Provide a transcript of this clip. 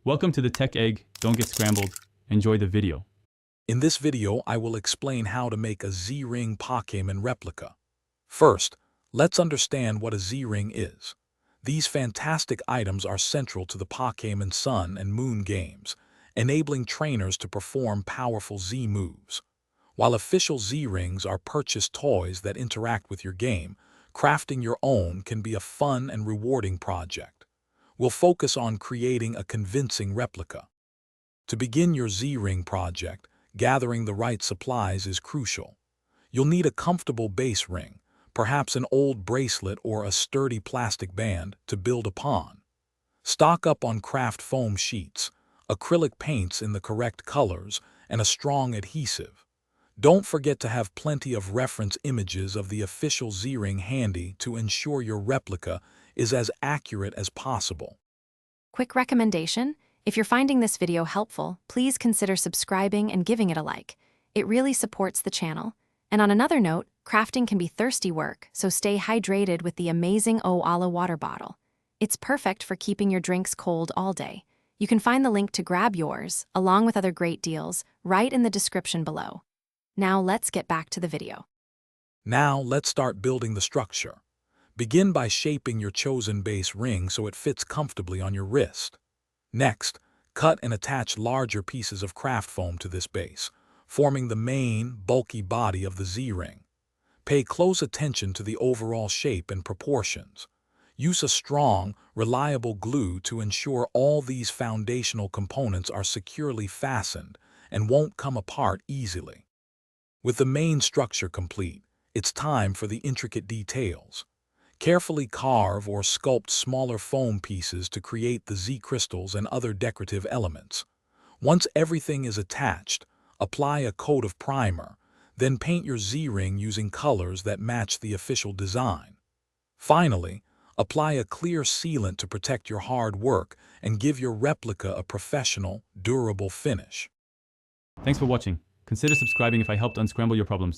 Welcome to the Tech Egg. Don't get scrambled. Enjoy the video. In this video, I will explain how to make a Z-Ring Pokémon replica. First, let's understand what a Z-Ring is. These fantastic items are central to the Pokémon Sun and Moon games, enabling trainers to perform powerful Z moves. While official Z-Rings are purchased toys that interact with your game, crafting your own can be a fun and rewarding project. We'll focus on creating a convincing replica. To begin your Z-Ring project, gathering the right supplies is crucial. You'll need a comfortable base ring, perhaps an old bracelet or a sturdy plastic band to build upon. Stock up on craft foam sheets, acrylic paints in the correct colors, and a strong adhesive. Don't forget to have plenty of reference images of the official Z-Ring handy to ensure your replica is as accurate as possible. Quick recommendation: if you're finding this video helpful, please consider subscribing and giving it a like. It really supports the channel. And on another note, crafting can be thirsty work, so stay hydrated with the amazing Oala water bottle. It's perfect for keeping your drinks cold all day. You can find the link to grab yours, along with other great deals, right in the description below. Now let's get back to the video. Now let's start building the structure. Begin by shaping your chosen base ring so it fits comfortably on your wrist. Next, cut and attach larger pieces of craft foam to this base, forming the main, bulky body of the Z-Ring. Pay close attention to the overall shape and proportions. Use a strong, reliable glue to ensure all these foundational components are securely fastened and won't come apart easily. With the main structure complete, it's time for the intricate details. Carefully carve or sculpt smaller foam pieces to create the Z crystals and other decorative elements. Once everything is attached, apply a coat of primer, then paint your Z-Ring using colors that match the official design. Finally, apply a clear sealant to protect your hard work and give your replica a professional, durable finish. Thanks for watching. Consider subscribing if I helped unscramble your problems.